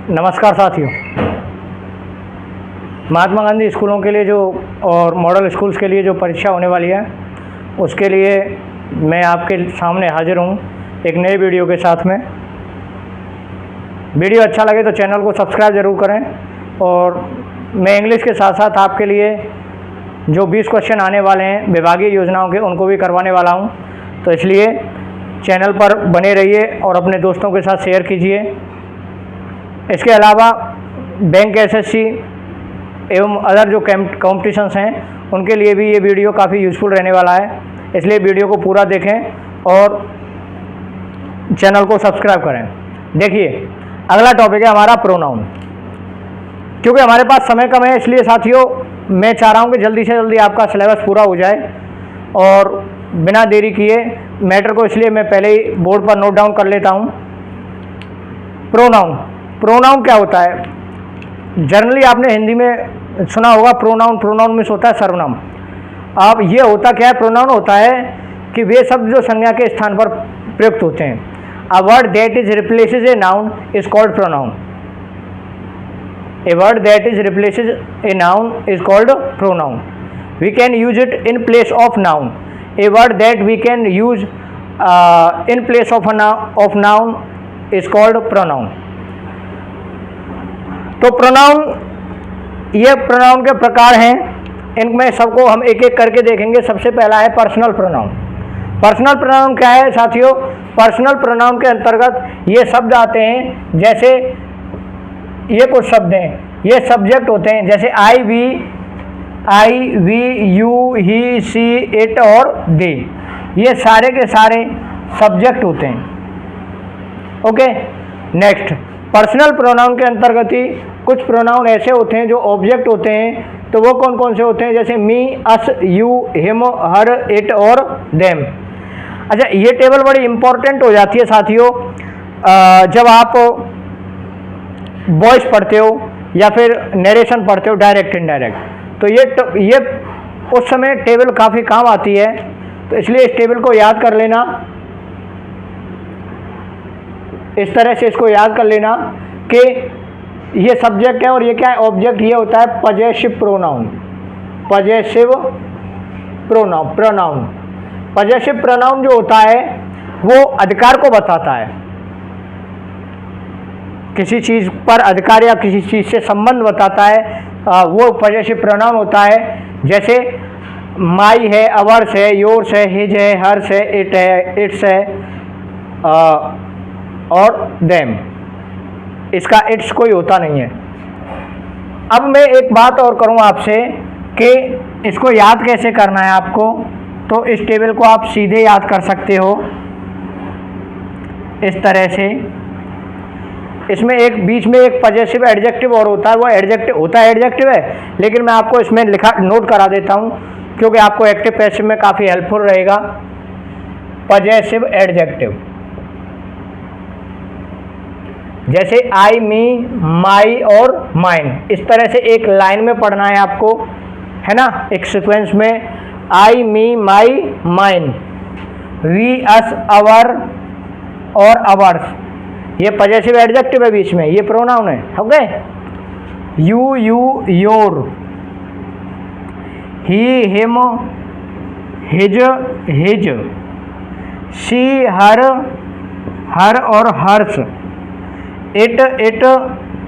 नमस्कार साथियों। महात्मा गांधी स्कूलों के लिए जो और मॉडल स्कूल्स के लिए जो परीक्षा होने वाली है उसके लिए मैं आपके सामने हाजिर हूँ एक नए वीडियो के साथ में। वीडियो अच्छा लगे तो चैनल को सब्सक्राइब ज़रूर करें। और मैं इंग्लिश के साथ साथ आपके लिए जो 20 क्वेश्चन आने वाले हैं विभागीय योजनाओं के उनको भी करवाने वाला हूँ, तो इसलिए चैनल पर बने रहिए और अपने दोस्तों के साथ शेयर कीजिए। इसके अलावा बैंक एसएससी एवं अदर जो कॉम्पिटिशन्स हैं उनके लिए भी ये वीडियो काफ़ी यूज़फुल रहने वाला है, इसलिए वीडियो को पूरा देखें और चैनल को सब्सक्राइब करें। देखिए, अगला टॉपिक है हमारा प्रोनाउन। क्योंकि हमारे पास समय कम है इसलिए साथियों मैं चाह रहा हूँ कि जल्दी से जल्दी आपका सिलेबस पूरा हो जाए और बिना देरी किए मैटर को इसलिए मैं पहले ही बोर्ड पर नोट डाउन कर लेता हूँ। प्रोनाउन क्या होता है? जनरली आपने हिंदी में सुना होगा प्रोनाउन मीन्स होता है सर्वनाम। अब ये होता क्या है? प्रोनाउन होता है कि वे शब्द जो संज्ञा के स्थान पर प्रयुक्त होते हैं। A word that is replaces a noun is called pronoun. A word that is replaces a noun is called pronoun. We can use it in place of noun. A word that we can use in place of noun is called pronoun. तो ये pronoun के प्रकार हैं, इनमें सबको हम एक एक करके देखेंगे। सबसे पहला है पर्सनल प्रोनाउन। पर्सनल प्रोनाउन क्या है साथियों? पर्सनल प्रोनाउन के अंतर्गत ये शब्द आते हैं, जैसे ये कुछ शब्द हैं, ये सब्जेक्ट होते हैं, जैसे I we you he she it और दे, ये सारे के सारे सब्जेक्ट होते हैं। ओके, नेक्स्ट, पर्सनल प्रोनाउन के अंतर्गत ही कुछ प्रोनाउन ऐसे होते हैं जो ऑब्जेक्ट होते हैं। तो वो कौन कौन से होते हैं? जैसे मी, अस, यू, हिम, हर, इट और देम। अच्छा, ये टेबल बड़ी इंपॉर्टेंट हो जाती है साथियों जब आप वॉइस पढ़ते हो या फिर नरेशन पढ़ते हो डायरेक्ट इनडायरेक्ट, तो ये उस समय टेबल काफ़ी काम आती है। तो इसलिए इस टेबल को याद कर लेना, इस तरह से इसको याद कर लेना कि ये सब्जेक्ट है और ये क्या है? ऑब्जेक्ट। ये होता है पजेसिव प्रोनाउन। पजेसिव प्रोनाउन जो होता है वो अधिकार को बताता है, किसी चीज़ पर अधिकार या किसी चीज़ से संबंध बताता है, वो पजेसिव प्रोनाउन होता है। जैसे माई है, अवर्स है, योर्स है, हिज है, हर्स है, इट है, इट्स है और देम। इसका इट्स कोई होता नहीं है। अब मैं एक बात और करूँ आपसे कि इसको याद कैसे करना है आपको। तो इस टेबल को आप सीधे याद कर सकते हो इस तरह से। इसमें एक बीच में एक पजेसिव एडजेक्टिव और होता है, वो एडजेक्टिव है, लेकिन मैं आपको इसमें नोट करा देता हूँ क्योंकि आपको एक्टिव पैसिव में काफ़ी हेल्पफुल रहेगा। पजेसिव एडजेक्टिव जैसे आई, मी, माई और माइन, इस तरह से एक लाइन में पढ़ना है आपको, है ना, एक सीक्वेंस में। आई, मी, माई, माइन, वी, अस, अवर और अवर्स, ये पजेसिव एडजेक्टिव है बीच में, ये प्रोनाउन है। Okay, you, your, he, him, his, she, her और हर्ष, इट,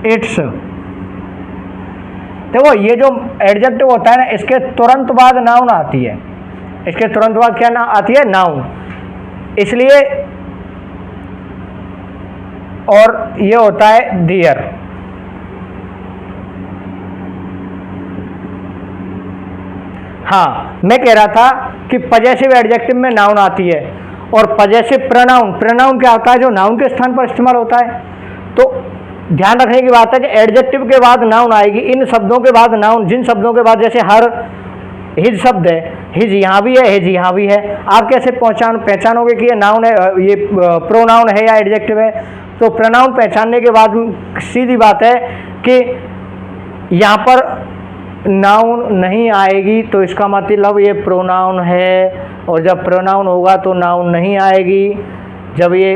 इट्स। देखो, ये जो एडजेक्टिव होता है ना, इसके तुरंत बाद नाउन आती है। इसके तुरंत बाद क्या आती है? नाउन। इसलिए और ये होता है देयर। हाँ, मैं कह रहा था कि पजेसिव एडजेक्टिव में नाउन आती है और पजेसिव प्रोनाउन क्या होता है? जो नाउन के स्थान पर इस्तेमाल होता है। तो ध्यान रखने की बात है कि एडजेक्टिव के बाद नाउन आएगी। इन शब्दों के बाद नाउन, जिन शब्दों के बाद, जैसे हर, हिज शब्द है, हिज यहाँ भी है, हिज यहाँ भी है, आप कैसे पहचानोगे कि ये नाउन है, ये प्रोनाउन है या एडजेक्टिव है? तो प्रोनाउन पहचानने के बाद सीधी बात है कि यहाँ पर नाउन नहीं आएगी तो इसका मतलब ये प्रोनाउन है, और जब प्रोनाउन होगा तो नाउन नहीं आएगी। जब ये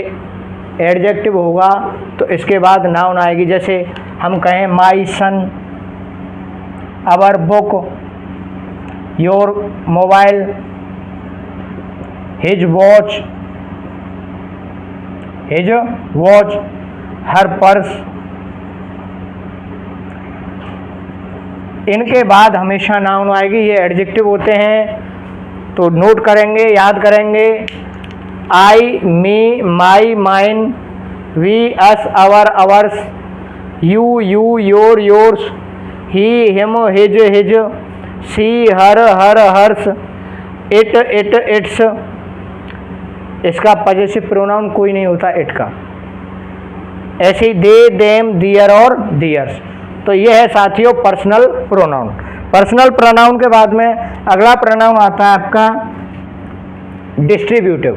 एडजेक्टिव होगा तो इसके बाद नाउन आएगी। जैसे हम कहें my son, our book, your mobile, his watch, her purse. इनके बाद हमेशा नाउन आएगी, ये एडजेक्टिव होते हैं तो नोट करेंगे, याद करेंगे। I, me, my, mine, we, us, our, ours, you, your, yours, he, him, his, she, her, hers, it, its. इसका पॉजेसिव प्रोनाउन कोई नहीं होता इट का। ऐसे ही दे, देम, दियर और दियर्स। तो ये है साथियों पर्सनल प्रोनाउन। पर्सनल प्रोनाउन के बाद में अगला प्रोनाउन आता है आपका डिस्ट्रीब्यूटिव।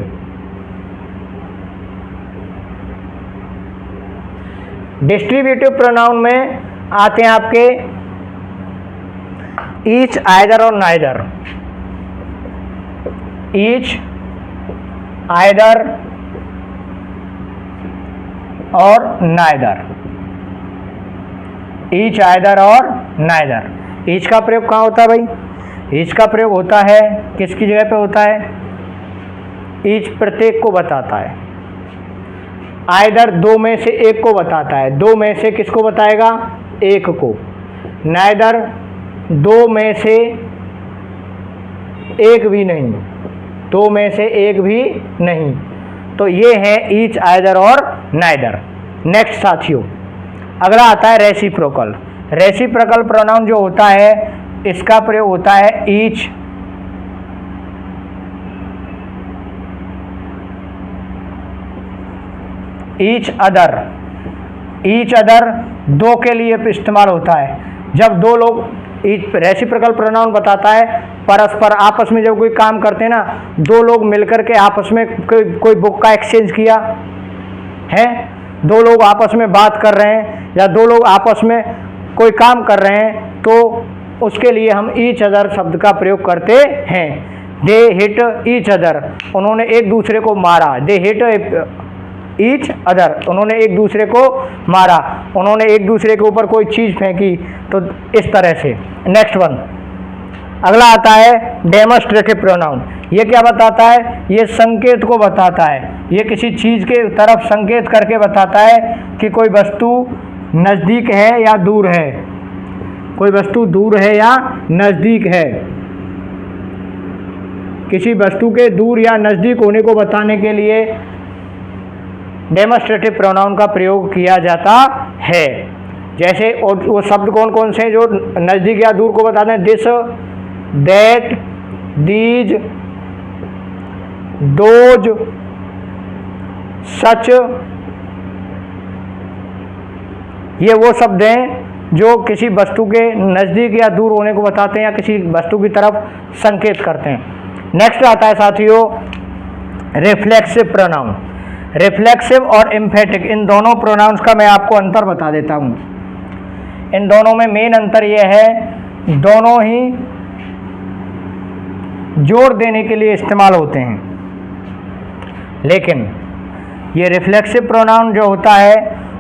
डिस्ट्रीब्यूटिव प्रोनाउन में आते हैं आपके ईच, आइदर और नाइदर। ईच, आइदर और नाइदर। ईच, आइदर और नाइदर। ईच का प्रयोग कहाँ होता है भाई? ईच का प्रयोग होता है किसकी जगह पे होता है? ईच प्रत्येक को बताता है। आइदर दो में से एक को बताता है। दो में से किसको बताएगा? एक को। नाइदर दो में से एक भी नहीं, दो में से एक भी नहीं। तो ये है ईच, आइदर और नाइदर। नेक्स्ट साथियों अगला आता है रेसिप्रोकल। रेसिप्रोकल प्रोनाउन जो होता है इसका प्रयोग होता है each, each other. Each other दो के लिए इस्तेमाल होता है। जब दो लोग, रेसिप्रोकल प्रोनाउन बताता है परस्पर आपस में जब कोई काम करते हैं ना, दो लोग मिलकर के आपस में कोई बुक का एक्सचेंज किया है, दो लोग आपस में बात कर रहे हैं या दो लोग आपस में कोई काम कर रहे हैं, तो उसके लिए हम ईच अदर शब्द का प्रयोग करते हैं। दे हिट ईच अदर, उन्होंने एक दूसरे को मारा। दे हिट ईच अदर, उन्होंने एक दूसरे को मारा, उन्होंने एक दूसरे के ऊपर कोई चीज़ फेंकी। तो इस तरह से। नेक्स्ट वन अगला आता है डेमोस्ट्रेटिव प्रोनाउन। ये क्या बताता है? ये संकेत को बताता है। ये किसी चीज़ के तरफ संकेत करके बताता है कि कोई वस्तु नज़दीक है या दूर है, कोई वस्तु दूर है या नज़दीक है। किसी वस्तु के दूर या नज़दीक होने को बताने के लिए डेमोस्ट्रेटिव प्रोनाउन का प्रयोग किया जाता है। जैसे वो शब्द कौन कौन से हैं जो नज़दीक या दूर को बताते हैं? दिस, दैट, दीज, दोज, सच। ये वो शब्द हैं जो किसी वस्तु के नज़दीक या दूर होने को बताते हैं या किसी वस्तु की तरफ संकेत करते हैं। नेक्स्ट आता है साथियों रिफ्लेक्सिव प्रोनाउन। रिफ्लेक्सिव और एम्फेटिक, इन दोनों प्रोनाउंस का मैं आपको अंतर बता देता हूँ। इन दोनों में मेन अंतर यह है, दोनों ही जोर देने के लिए इस्तेमाल होते हैं, लेकिन ये रिफ्लेक्सिव प्रोनाउन जो होता है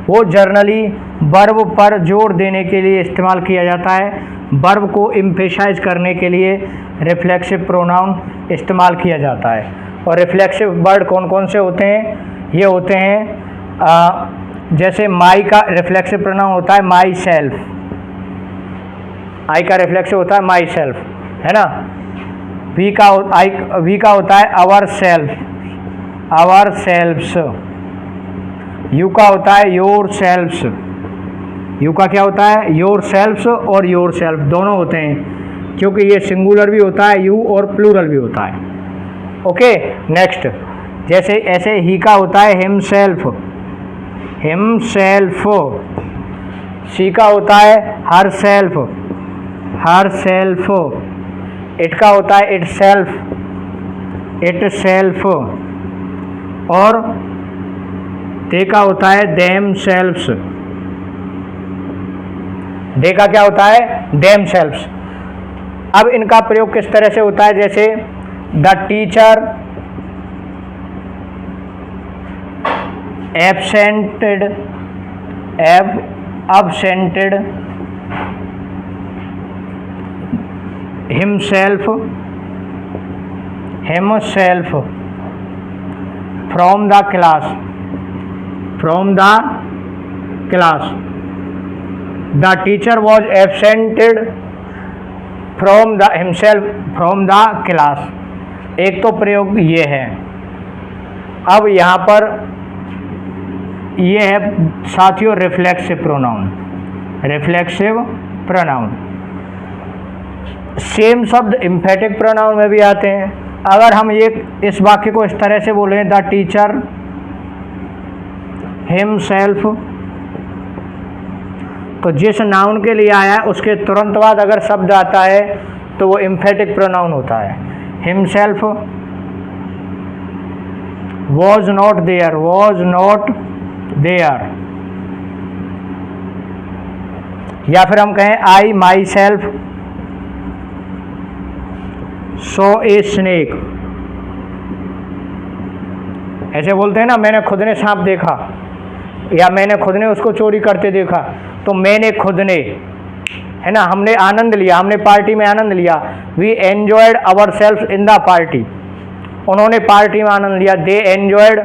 वो जर्नली वर्ब पर जोर देने के लिए इस्तेमाल किया जाता है। वर्ब को एम्फेसाइज करने के लिए रिफ्लेक्सिव प्रोनाउन इस्तेमाल किया जाता है। और रिफ्लेक्सिव वर्ड कौन कौन से होते हैं? ये होते हैं जैसे माई का रिफ्लेक्सिव प्रोनाउन होता है माई सेल्फ। आई का रिफ्लेक्सिव होता है माई सेल्फ, है ना। वी का होता है ourself, ourselves. You का होता है योर सेल्फ्स। यू का क्या होता है? योर सेल्फ्स और योर सेल्फ दोनों होते हैं, क्योंकि ये सिंगुलर भी होता है यू और प्लूरल भी होता है। ओके नेक्स्ट, जैसे ऐसे ही का होता है हिमसेल्फ, हिमसेल्फ। शी का होता है her self, her self. It का होता है इट सेल्फ, इट सेल्फ। और दे का होता है देम सेल्फ्स, दे का क्या होता है? Themselves. अब इनका प्रयोग किस तरह से होता है? जैसे the teacher absented, absented himself from the class, the teacher was absented from the class। एक तो प्रयोग ये है। अब यहाँ पर ये है साथियों रिफ्लेक्सिव प्रोनाउन। सेम शब्द एम्फेटिक प्रोनाउन में भी आते हैं। अगर हम इस वाक्य को इस तरह से बोलें, द टीचर हिमसेल्फ, तो जिस नाउन के लिए आया है उसके तुरंत बाद अगर शब्द आता है तो वो एम्फेटिक प्रोनाउन होता है। हिमसेल्फ was not there, या फिर हम कहें I myself saw a snake। ऐसे बोलते हैं ना, मैंने खुद ने सांप देखा, या मैंने खुद ने उसको चोरी करते देखा। तो मैंने खुद ने, है ना, हमने आनंद लिया, हमने पार्टी में आनंद लिया। We enjoyed our self in the party, उन्होंने पार्टी में आनंद लिया। They enjoyed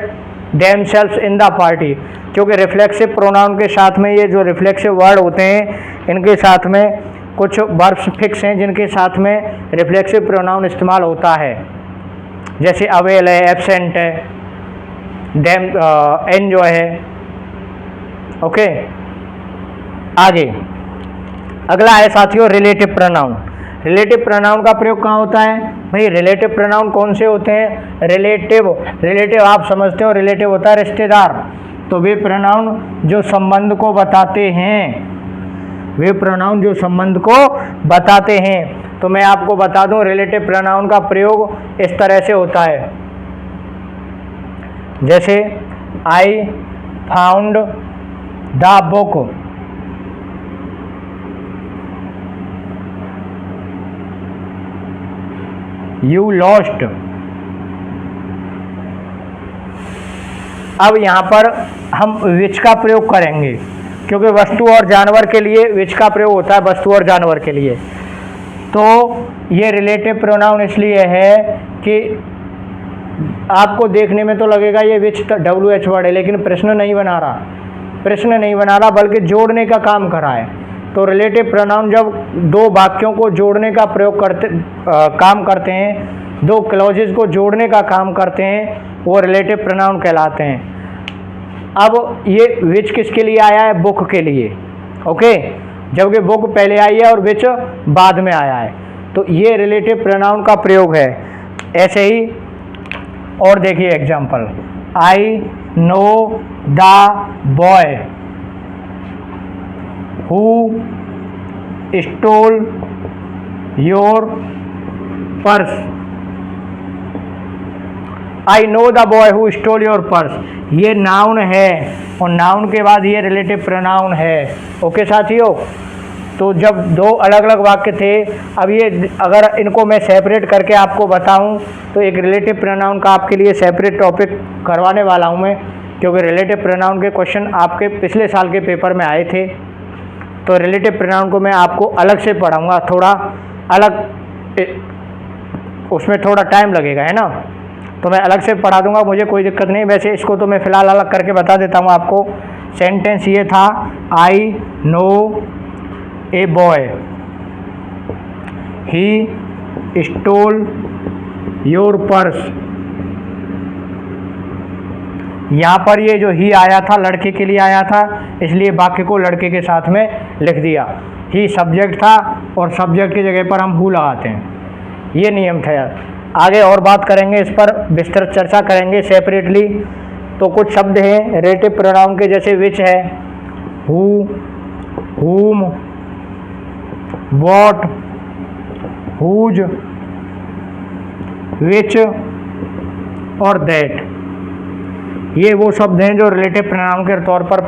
them self in the party. क्योंकि रिफ्लेक्सिव प्रोनाउन के साथ में ये जो रिफ्लेक्सिव वर्ड होते हैं, इनके साथ में कुछ वर्ब्स फिक्स हैं जिनके साथ में रिफ्लेक्सिव प्रोनाउन इस्तेमाल होता है, जैसे अवेल है, एब्सेंट है, देम एन्जॉय है। ओके, आगे अगला है साथियों रिलेटिव प्रोनाउन। रिलेटिव प्रोनाउन का प्रयोग कहाँ होता है भाई? रिलेटिव प्रोनाउन कौन से होते हैं? रिलेटिव आप समझते हो, रिलेटिव होता है रिश्तेदार। तो वे प्रोनाउन जो संबंध को बताते हैं, तो मैं आपको बता दूं रिलेटिव प्रोनाउन का प्रयोग इस तरह से होता है, जैसे I found the book, you lost. अब यहाँ पर हम विच का प्रयोग करेंगे, क्योंकि वस्तु और जानवर के लिए विच का प्रयोग होता है, वस्तु और जानवर के लिए। तो ये रिलेटिव प्रोनाउन इसलिए है कि आपको देखने में तो लगेगा ये विच WH वर्ड है, लेकिन प्रश्न नहीं बना रहा, बल्कि जोड़ने का काम कर रहा है। तो रिलेटिव प्रोनाउन जब दो वाक्यों को जोड़ने का काम करते हैं, दो क्लॉजेज को जोड़ने का काम करते हैं, वो रिलेटिव प्रोनाउन कहलाते हैं। अब ये विच किसके लिए आया है? बुक के लिए। ओके, जबकि बुक पहले आई है और विच बाद में आया है। तो ये रिलेटिव प्रोनाउन का प्रयोग है। ऐसे ही और देखिए example, I know the boy who stole your purse. I know the boy who stole your purse, ये नाउन है और नाउन के बाद ये रिलेटिव प्रोनाउन है। ओके साथियों, तो जब दो अलग अलग वाक्य थे, अब ये अगर इनको मैं सेपरेट करके आपको बताऊं तो एक रिलेटिव प्रोनाउन का आपके लिए सेपरेट टॉपिक करवाने वाला हूं मैं, क्योंकि रिलेटिव प्रोनाउन के क्वेश्चन आपके पिछले साल के पेपर में आए थे। तो रिलेटिव प्रोनाउन को मैं आपको अलग से पढ़ाऊंगा, थोड़ा अलग, उसमें थोड़ा टाइम लगेगा, है ना, तो मैं अलग से पढ़ा दूंगा, मुझे कोई दिक्कत नहीं। वैसे इसको तो मैं फ़िलहाल अलग करके बता देता हूँ आपको। सेंटेंस ये था, I know a boy he stole your purse. यहाँ पर ये जो ही आया था लड़के के लिए आया था, इसलिए वाक्य को लड़के के साथ में लिख दिया। ही सब्जेक्ट था और सब्जेक्ट की जगह पर हम हु लगाते हैं, ये नियम था यार। आगे और बात करेंगे, इस पर विस्तृत चर्चा करेंगे सेपरेटली। तो कुछ शब्द हैं रिलेटिव प्रोनाउन के, जैसे विच है, हु, हुम, व्हाट, हुज, विच और दैट। ये वो शब्द हैं जो रिलेटिव प्रोनाउन के तौर पर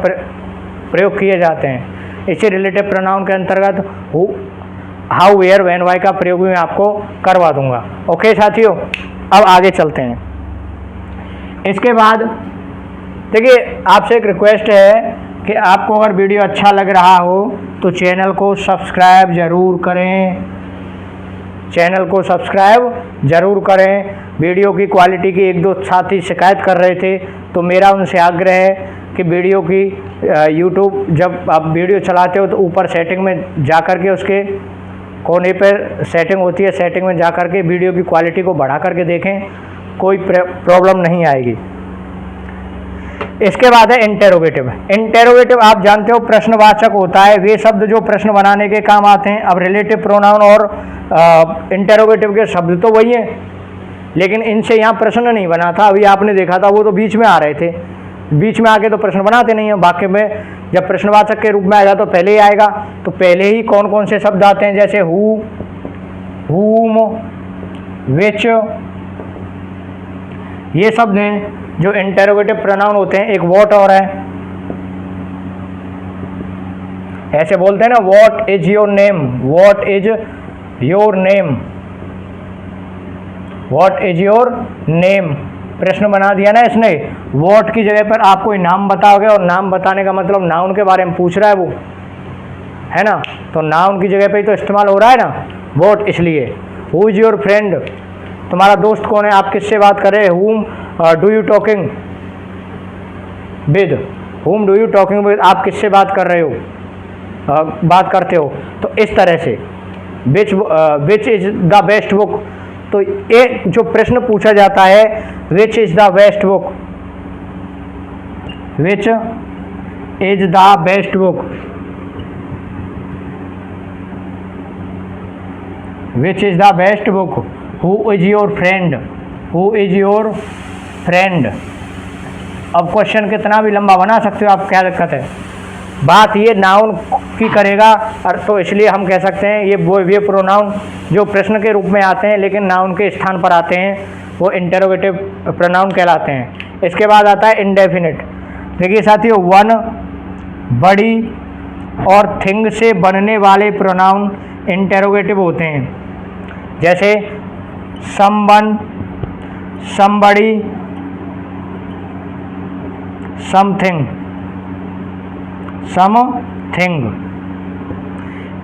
प्रयोग किए जाते हैं। इसी रिलेटिव प्रोनाउन के अंतर्गत who, how, where, when, why का प्रयोग भी मैं आपको करवा दूंगा। ओके साथियों, अब आगे चलते हैं। इसके बाद देखिए, आपसे एक रिक्वेस्ट है कि आपको अगर वीडियो अच्छा लग रहा हो तो चैनल को सब्सक्राइब ज़रूर करें, चैनल को सब्सक्राइब ज़रूर करें। वीडियो की क्वालिटी की एक दो साथी शिकायत कर रहे थे, तो मेरा उनसे आग्रह है कि वीडियो की यूट्यूब जब आप वीडियो चलाते हो तो ऊपर सेटिंग में जा कर के उसके कोने पर सेटिंग होती है, सेटिंग में जा कर के वीडियो की क्वालिटी को बढ़ा करके देखें, कोई प्रॉब्लम नहीं आएगी। इसके बाद है इंटेरोगेटिव। इंटेरोगेटिव आप जानते हो प्रश्नवाचक होता है, वे शब्द जो प्रश्न बनाने के काम आते हैं। अब रिलेटिव प्रोनाउन और इंटेरोगेटिव के शब्द तो वही हैं, लेकिन इनसे यहाँ प्रश्न नहीं बना था। अभी आपने देखा था वो तो बीच में आ रहे थे, बीच में आके तो प्रश्न बनाते नहीं हैं। वाक्य में जब प्रश्नवाचक के रूप में आएगा तो पहले ही आएगा, तो पहले ही कौन कौन से शब्द आते हैं, जैसे हु, हुम, विच, ये शब्द हैं जो इंटेरोगेटिव प्रोनाउन होते हैं। एक व्हाट और है, ऐसे बोलते हैं ना, what is your name, what is your name, what is your name, प्रश्न बना दिया ना इसने। व्हाट की जगह पर आप कोई नाम बताओगे, और नाम बताने का मतलब नाउन के बारे में पूछ रहा है वो, है ना, तो नाउन की जगह पे ही तो इस्तेमाल हो रहा है ना व्हाट। इसलिए हु इज योर फ्रेंड, तुम्हारा दोस्त कौन है, आप किससे बात कर रहे हैं, हुम डू यू टॉकिंग विद, हुम डू यू टॉकिंग विद, आप किससे बात कर रहे हो, बात करते हो। तो इस तरह से which is the best book, तो ये जो प्रश्न पूछा जाता है which is the best book, which is the best book, which is the best book, who is your friend, who is your friend. अब क्वेश्चन कितना भी लंबा बना सकते हो आप, क्या दिक्कत है। बात ये नाउन की करेगा, और तो इसलिए हम कह सकते हैं ये प्रोनाउन जो प्रश्न के रूप में आते हैं लेकिन नाउन के स्थान पर आते हैं, वो इंटेरोगेटिव प्रोनाउन कहलाते हैं। इसके बाद आता है इंडेफिनिट। देखिए साथियों, वन, बड़ी और थिंग से बनने वाले प्रोनाउन इंटेरोगेटिव होते हैं, जैसे समवन, somebody, something, something,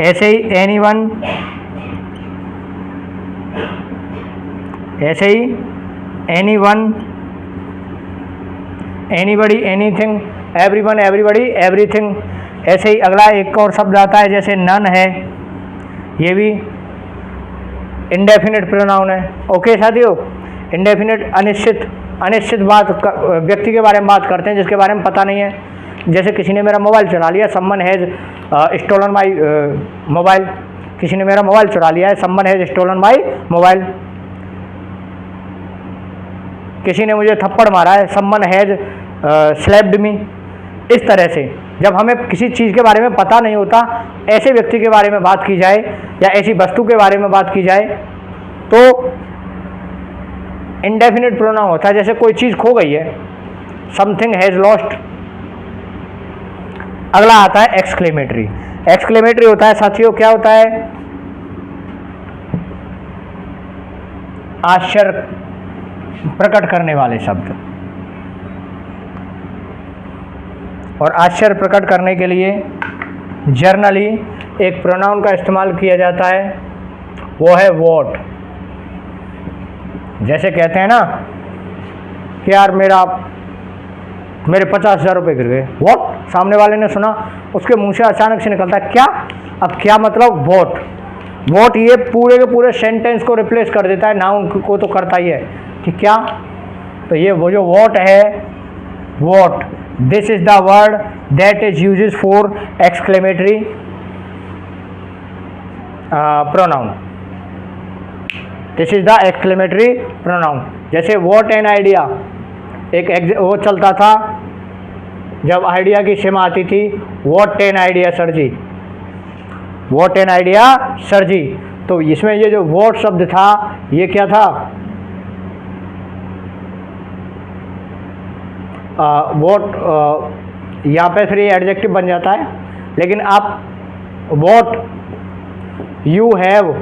ऐसे ही anyone, ऐसे ही anyone, anybody, anything, everyone, everybody, everything। ऐसे ही अगला एक और शब्द आता है जैसे none है, ये भी इंडेफिनिट प्रोनाउन है। ओके साथियों, इंडेफिनिट अनिश्चित, अनिश्चित बात व्यक्ति के बारे में बात करते हैं जिसके बारे में पता नहीं है। जैसे किसी ने मेरा मोबाइल चुरा लिया, someone has stolen my mobile, किसी ने मेरा मोबाइल चुरा लिया है, someone has stolen my mobile. किसी ने मुझे थप्पड़ मारा है, समवन हैज़ स्लैप्ड मी। इस तरह से जब हमें किसी चीज़ के बारे में पता नहीं होता, ऐसे व्यक्ति के बारे में बात की जाए या ऐसी वस्तु के बारे में बात की जाए तो इंडेफिनिट प्रोनाउन होता है। जैसे कोई चीज़ खो गई है, समथिंग हैज़ लॉस्ट। अगला आता है एक्सक्लेमेटरी। एक्सक्लेमेटरी होता है साथियों, क्या होता है, आश्चर्य प्रकट करने वाले शब्द। और आश्चर्य प्रकट करने के लिए जर्नली एक प्रोनाउन का इस्तेमाल किया जाता है, वो है व्हाट। जैसे कहते हैं ना कि यार मेरे 50,000 रुपये गिर गए, व्हाट, सामने वाले ने सुना, उसके मुंह से अचानक से निकलता है क्या। अब क्या मतलब व्हाट, व्हाट ये पूरे के पूरे सेंटेंस को रिप्लेस कर देता है, नाउन को तो करता ही है कि क्या। तो ये वो जो व्हाट है, what, this is the word that is uses for exclamatory pronoun, this is the exclamatory pronoun. जैसे व्हाट एन आइडिया, एक वो चलता था जब आइडिया की सिम आती थी, what an idea sir ji, what an idea sir ji. तो इसमें ये जो व्हाट शब्द था ये क्या था, व्हाट यहाँ पे फिर ये एडजेक्टिव बन जाता है। लेकिन आप what you have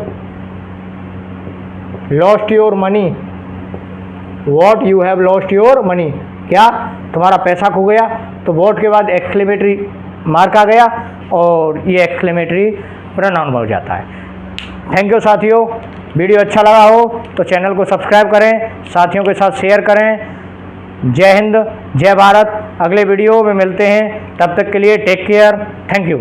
lost your money, what you have lost your money, क्या तुम्हारा पैसा खो गया, तो वॉट के बाद एक्सक्लेमेटरी मार्क आ गया और ये एक्सक्लेमेटरी प्रोनाउन हो जाता है। थैंक यू साथियों, वीडियो अच्छा लगा हो तो चैनल को सब्सक्राइब करें, साथियों के साथ शेयर करें। जय हिंद, जय भारत। अगले वीडियो में मिलते हैं, तब तक के लिए टेक केयर, थैंक यू।